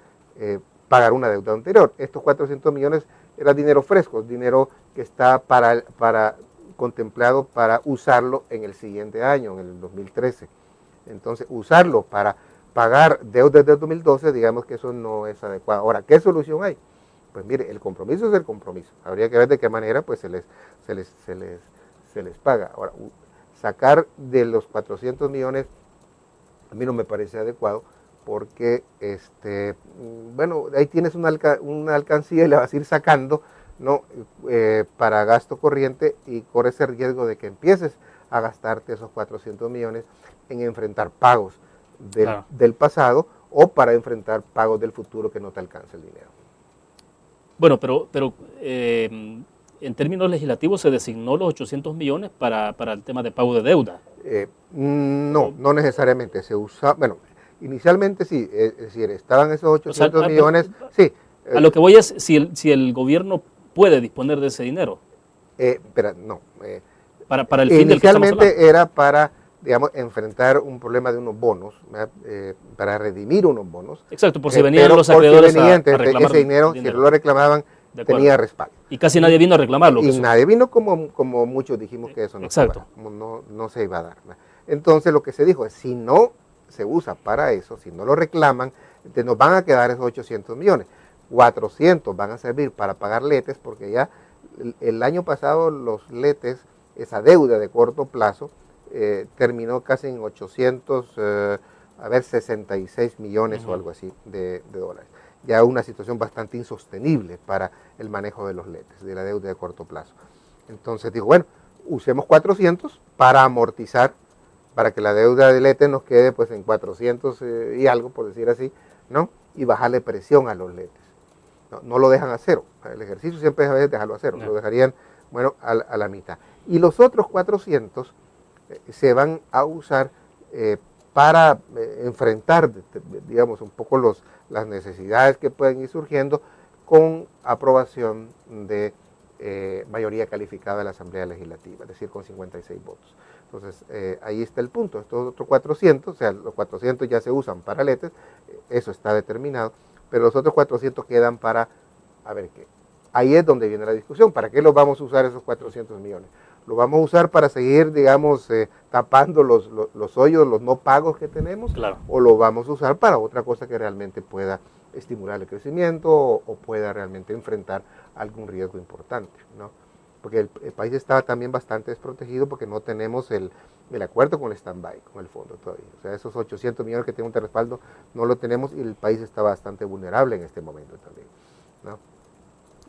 pagar una deuda anterior. Estos 400 millones era dinero fresco, dinero que está contemplado para usarlo en el siguiente año, en el 2013. Entonces, usarlo para pagar deudas del 2012, digamos que eso no es adecuado. Ahora, ¿qué solución hay? Pues mire, el compromiso es el compromiso. Habría que ver de qué manera pues se les paga. Ahora, sacar de los 400 millones a mí no me parece adecuado, porque bueno, ahí tienes una alcancía y la vas a ir sacando, ¿no? Para gasto corriente, y corres ese riesgo de que empieces a gastarte esos 400 millones en enfrentar pagos del pasado, o para enfrentar pagos del futuro que no te alcanza el dinero. Bueno, pero en términos legislativos se designó los 800 millones para el tema de pago de deuda. No necesariamente. Se usa, bueno, inicialmente sí, es decir, estaban esos 800 millones. Sí. A lo que voy es si el gobierno puede disponer de ese dinero. Pero no. Para el fin del que estamos hablando. Inicialmente era para, digamos, enfrentar un problema de unos bonos, para redimir unos bonos. Exacto, por si venían los acreedores a reclamar ese dinero, si lo reclamaban, tenía respaldo. Y casi nadie vino a reclamarlo. Y nadie vino, como muchos dijimos que eso no se iba a dar. Entonces lo que se dijo es, si no se usa para eso, si no lo reclaman, entonces nos van a quedar esos 800 millones. 400 van a servir para pagar letes, porque ya el año pasado los letes, esa deuda de corto plazo, terminó casi en 66 millones o algo así de dólares. Ya una situación bastante insostenible para el manejo de los letes, de la deuda de corto plazo. Entonces digo, bueno, usemos 400 para amortizar, para que la deuda de letes nos quede pues en 400 y algo, por decir así, ¿no? Y bajarle presión a los letes. No lo dejan a cero. El ejercicio siempre es a veces dejarlo a cero. Lo dejarían, bueno, a la mitad. Y los otros 400 se van a usar para enfrentar, digamos, un poco las necesidades que pueden ir surgiendo, con aprobación de mayoría calificada de la Asamblea Legislativa, es decir, con 56 votos. Entonces, ahí está el punto. Estos otros 400, o sea, los 400 ya se usan para letes, eso está determinado, pero los otros 400 quedan para, a ver qué. Ahí es donde viene la discusión. ¿Para qué los vamos a usar esos 400 millones? ¿Lo vamos a usar para seguir, digamos, tapando los hoyos, los no pagos que tenemos? Claro. ¿O lo vamos a usar para otra cosa que realmente pueda estimular el crecimiento o pueda realmente enfrentar algún riesgo importante, ¿no? Porque el país está también bastante desprotegido, porque no tenemos el acuerdo con el stand-by, con el fondo todavía. O sea, esos 800 millones que tienen de respaldo no lo tenemos, y el país está bastante vulnerable en este momento también, ¿no?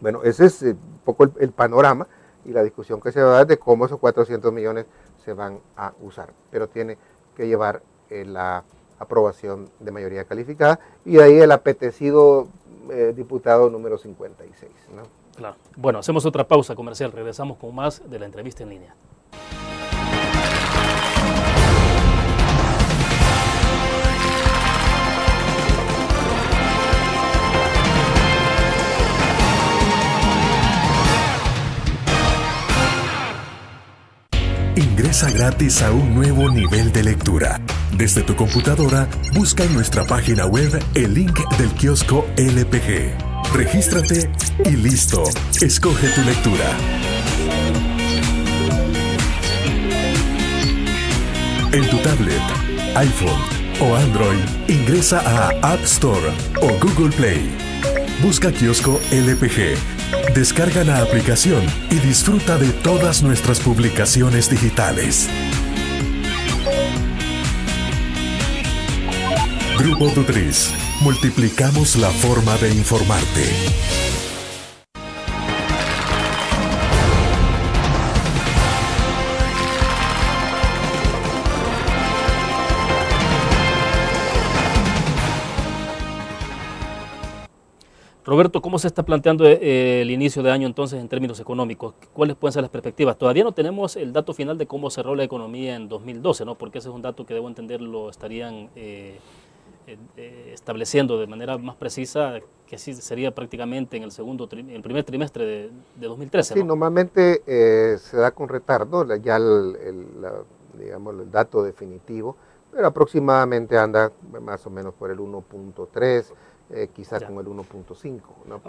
Bueno, ese es un poco el panorama y la discusión que se va a dar de cómo esos 400 millones se van a usar. Pero tiene que llevar la aprobación de mayoría calificada, y de ahí el apetecido diputado número 56, ¿no? Claro. Bueno, hacemos otra pausa comercial. Regresamos con más de la entrevista en línea. Ingresa gratis a un nuevo nivel de lectura. Desde tu computadora, busca en nuestra página web el link del kiosco LPG. Regístrate y listo. Escoge tu lectura. En tu tablet, iPhone o Android, ingresa a App Store o Google Play. Busca kiosco LPG. Descarga la aplicación y disfruta de todas nuestras publicaciones digitales. Grupo Dutriz. Multiplicamos la forma de informarte. Roberto, ¿cómo se está planteando el inicio de año entonces en términos económicos? ¿Cuáles pueden ser las perspectivas? Todavía no tenemos el dato final de cómo cerró la economía en 2012, ¿no? Porque ese es un dato que debo entender lo estarían estableciendo de manera más precisa, que sí sería prácticamente en el primer trimestre de 2013, ¿no? Sí, normalmente se da con retardo ya digamos, el dato definitivo, pero aproximadamente anda más o menos por el 1.3%. Quizás con el 1.5%, ¿no?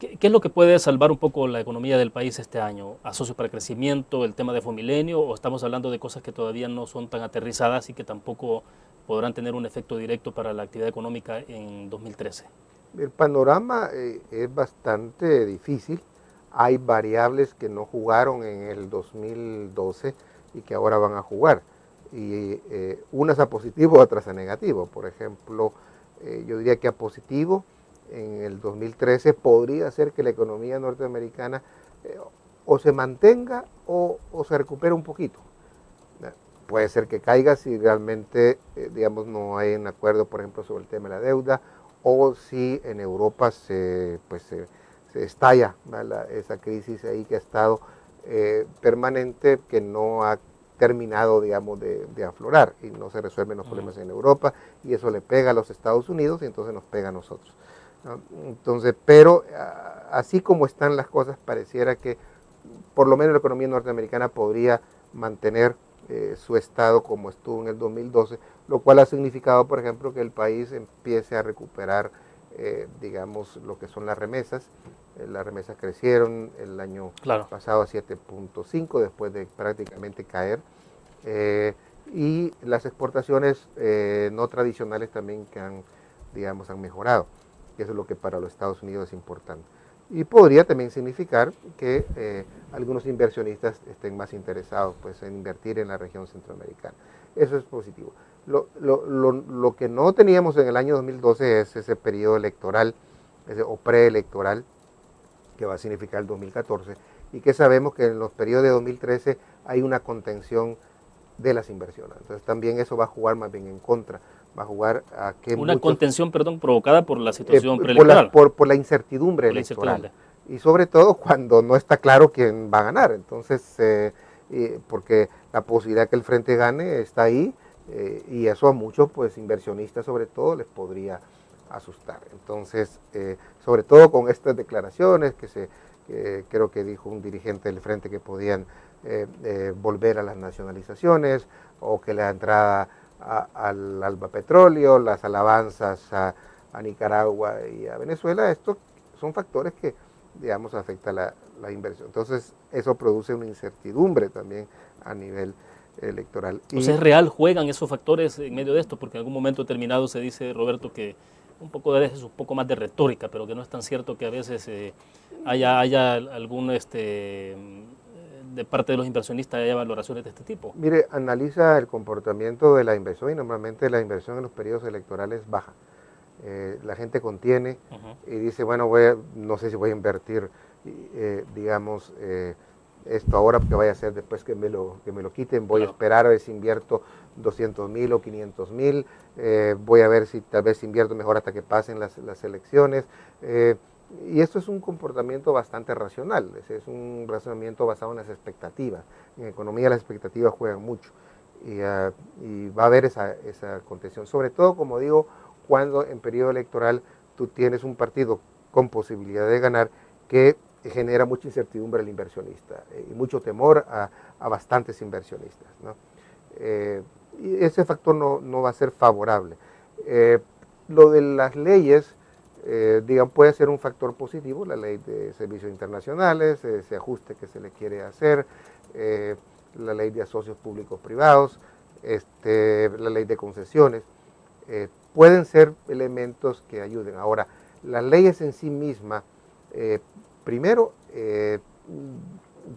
¿Qué es lo que puede salvar un poco la economía del país este año? ¿Asocios para crecimiento, el tema de Fomilenio, o estamos hablando de cosas que todavía no son tan aterrizadas y que tampoco podrán tener un efecto directo para la actividad económica en 2013? El panorama es bastante difícil. Hay variables que no jugaron en el 2012 y que ahora van a jugar. y unas a positivo, otras a negativo. Por ejemplo, yo diría que a positivo, en el 2013 podría ser que la economía norteamericana o se mantenga o se recupere un poquito. Puede ser que caiga si realmente, digamos, no hay un acuerdo, por ejemplo, sobre el tema de la deuda, o si en Europa se estalla, ¿verdad?, esa crisis ahí que ha estado permanente, que no ha terminado, digamos, de aflorar, y no se resuelven los problemas en Europa, y eso le pega a los Estados Unidos y entonces nos pega a nosotros, ¿no? Entonces, pero así como están las cosas, pareciera que por lo menos la economía norteamericana podría mantener su estado como estuvo en el 2012, lo cual ha significado, por ejemplo, que el país empiece a recuperar, digamos, lo que son las remesas. Las remesas crecieron el año pasado a 7.5 después de prácticamente caer, y las exportaciones no tradicionales también que han mejorado, que eso es lo que para los Estados Unidos es importante. Y podría también significar que algunos inversionistas estén más interesados, pues, en invertir en la región centroamericana. Eso es positivo. Lo que no teníamos en el año 2012 es ese periodo electoral o preelectoral que va a significar el 2014, y que sabemos que en los periodos de 2013 hay una contención de las inversiones. Entonces también eso va a jugar más bien en contra. Va a jugar a que una contención, provocada por la situación preelectoral. Por la incertidumbre electoral. Y sobre todo cuando no está claro quién va a ganar. Entonces, porque la posibilidad que el frente gane está ahí, y eso a muchos, pues, inversionistas sobre todo, les podría asustar. Entonces, sobre todo con estas declaraciones creo que dijo un dirigente del frente que podían volver a las nacionalizaciones, o que la entrada al Alba Petróleo, las alabanzas a Nicaragua y a Venezuela, estos son factores que, digamos, afectan la inversión. Entonces, eso produce una incertidumbre también a nivel electoral. Entonces, ¿es real? ¿Juegan esos factores en medio de esto? Porque en algún momento determinado se dice, Roberto, que un poco más de retórica, pero que no es tan cierto que a veces haya algún, de parte de los inversionistas, haya valoraciones de este tipo. Mire, analiza el comportamiento de la inversión, y normalmente la inversión en los periodos electorales baja. La gente contiene y dice, bueno, no sé si voy a invertir, digamos, esto ahora, porque vaya a ser después que me lo quiten. Voy a esperar a ver si invierto 200,000 o 500,000, voy a ver si tal vez invierto mejor hasta que pasen las elecciones. Y esto es un comportamiento bastante racional, es un razonamiento basado en las expectativas. En economía las expectativas juegan mucho, y va a haber esa contención, sobre todo, como digo, cuando en periodo electoral tú tienes un partido con posibilidad de ganar que genera mucha incertidumbre al inversionista y mucho temor a bastantes inversionistas, ¿no? Y ese factor no va a ser favorable. Lo de las leyes, puede ser un factor positivo, la ley de servicios internacionales, ese ajuste que se le quiere hacer, la ley de asocios públicos privados, la ley de concesiones, pueden ser elementos que ayuden. Ahora, las leyes en sí mismas, primero,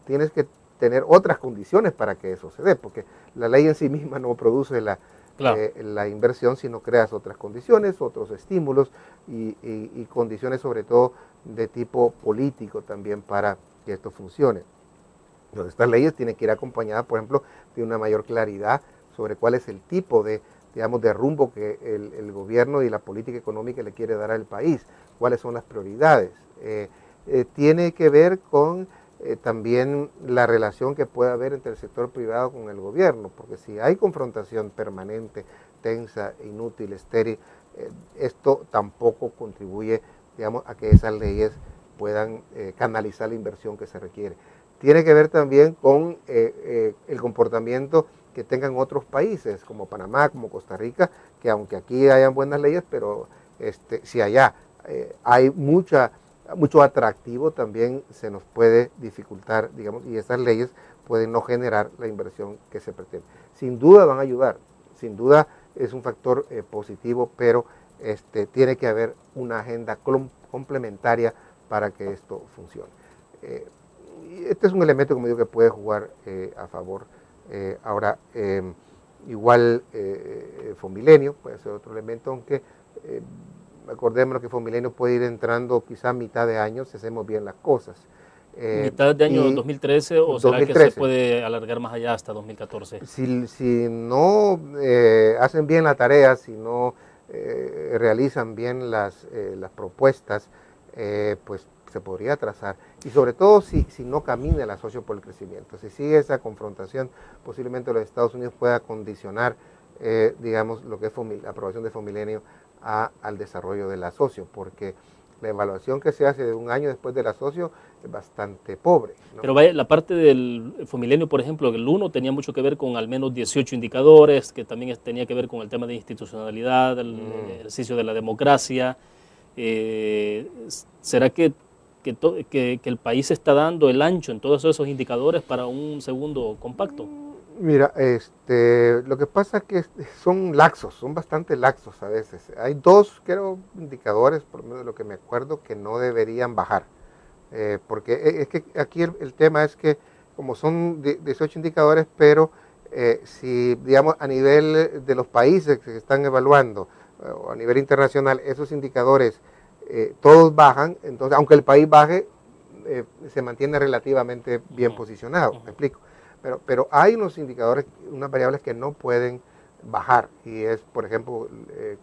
tienes que tener otras condiciones para que eso se dé, porque la ley en sí misma no produce la inversión, sino creas otras condiciones, otros estímulos y condiciones sobre todo de tipo político también para que esto funcione. Entonces, estas leyes tienen que ir acompañadas, por ejemplo, de una mayor claridad sobre cuál es el tipo de rumbo que el gobierno y la política económica le quiere dar al país, cuáles son las prioridades. Tiene que ver con también la relación que puede haber entre el sector privado con el gobierno, porque si hay confrontación permanente, tensa, inútil, estéril, esto tampoco contribuye, a que esas leyes puedan canalizar la inversión que se requiere. Tiene que ver también con el comportamiento que tengan otros países, como Panamá, como Costa Rica, que aunque aquí hayan buenas leyes, pero si allá hay mucho atractivo, también se nos puede dificultar, y estas leyes pueden no generar la inversión que se pretende. Sin duda van a ayudar, sin duda es un factor positivo, pero tiene que haber una agenda complementaria para que esto funcione. Y este es un elemento, como digo, que puede jugar a favor. Ahora, Igual Fonmilenio puede ser otro elemento, aunque acordémonos que Fonmilenio puede ir entrando quizá a mitad de año si hacemos bien las cosas. ¿Mitad de año 2013 o será 2013. que se puede alargar más allá hasta 2014? Si no hacen bien la tarea, si no realizan bien las propuestas, pues se podría atrasar. Y sobre todo si no camina el asocio por el crecimiento. Si sigue esa confrontación, posiblemente los Estados Unidos pueda condicionar, digamos, lo que es la aprobación de Fonmilenio al desarrollo del asocio, porque la evaluación que se hace de un año después del asocio es bastante pobre, ¿no? Pero vaya, la parte del Fonmilenio, por ejemplo, el 1 tenía mucho que ver con al menos 18 indicadores, que también tenía que ver con el tema de institucionalidad, el ejercicio de la democracia. ¿Será que el país está dando el ancho en todos esos indicadores para un segundo compacto? Mira, lo que pasa es que son laxos, son bastante laxos a veces. Hay dos, creo, indicadores, por lo menos de lo que me acuerdo, que no deberían bajar. Porque es que aquí el tema es que, como son 18 indicadores, pero si, digamos, a nivel de los países que se están evaluando, o a nivel internacional, esos indicadores todos bajan, entonces, aunque el país baje, se mantiene relativamente bien posicionado, ¿me explico? Pero hay unos indicadores, unas variables que no pueden bajar, y es, por ejemplo,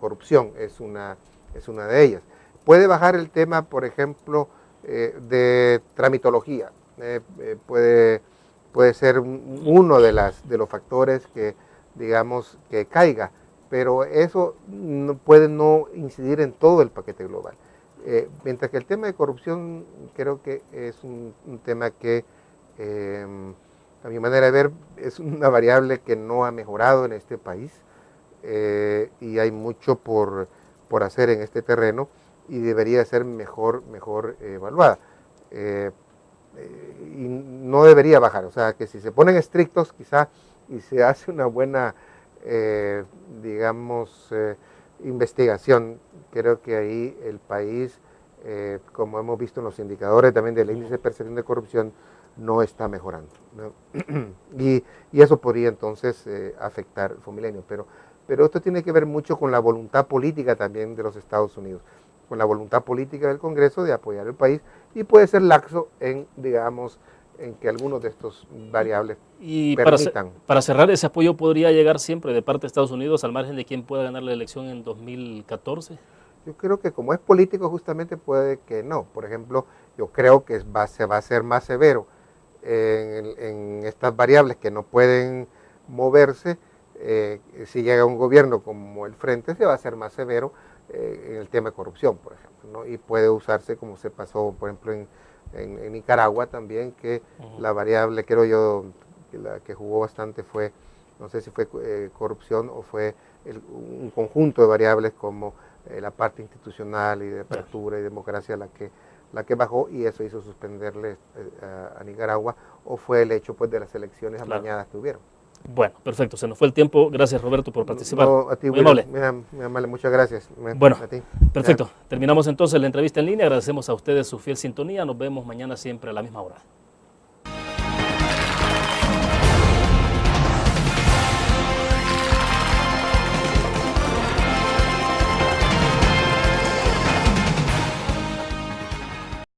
corrupción, es una de ellas. Puede bajar el tema, por ejemplo, de tramitología, puede ser uno de los factores que, digamos, que caiga, pero eso puede no incidir en todo el paquete global. Mientras que el tema de corrupción creo que es un tema que, a mi manera de ver, es una variable que no ha mejorado en este país, y hay mucho por hacer en este terreno y debería ser mejor evaluada. Y no debería bajar, o sea que si se ponen estrictos quizá y se hace una buena, digamos, investigación, creo que ahí el país, como hemos visto en los indicadores también del índice de percepción de corrupción, no está mejorando, ¿no? y eso podría entonces afectar Fonmilenio, pero esto tiene que ver mucho con la voluntad política también de los Estados Unidos, con la voluntad política del Congreso de apoyar el país, y puede ser laxo en, digamos, en que algunos de estos variables permitan. Para cerrar, ese apoyo podría llegar siempre de parte de Estados Unidos al margen de quién pueda ganar la elección en 2014. Yo creo que como es político justamente puede que no. Por ejemplo, yo creo que se va a ser más severo en estas variables que no pueden moverse. Si llega un gobierno como el Frente, se va a hacer más severo en el tema de corrupción, por ejemplo, ¿no? Y puede usarse como se pasó, por ejemplo, en Nicaragua también, que la variable, creo yo, que la que jugó bastante fue, no sé si fue corrupción o fue un conjunto de variables como la parte institucional y de apertura y democracia la que bajó, y eso hizo suspenderle a Nicaragua, o fue el hecho pues de las elecciones amañadas que hubieron. Bueno, perfecto, se nos fue el tiempo. Gracias, Roberto, por participar. No, a ti, muy amable. Muy amable, muchas gracias. Bueno, a ti. Perfecto. Terminamos entonces la entrevista en línea. Agradecemos a ustedes su fiel sintonía. Nos vemos mañana siempre a la misma hora.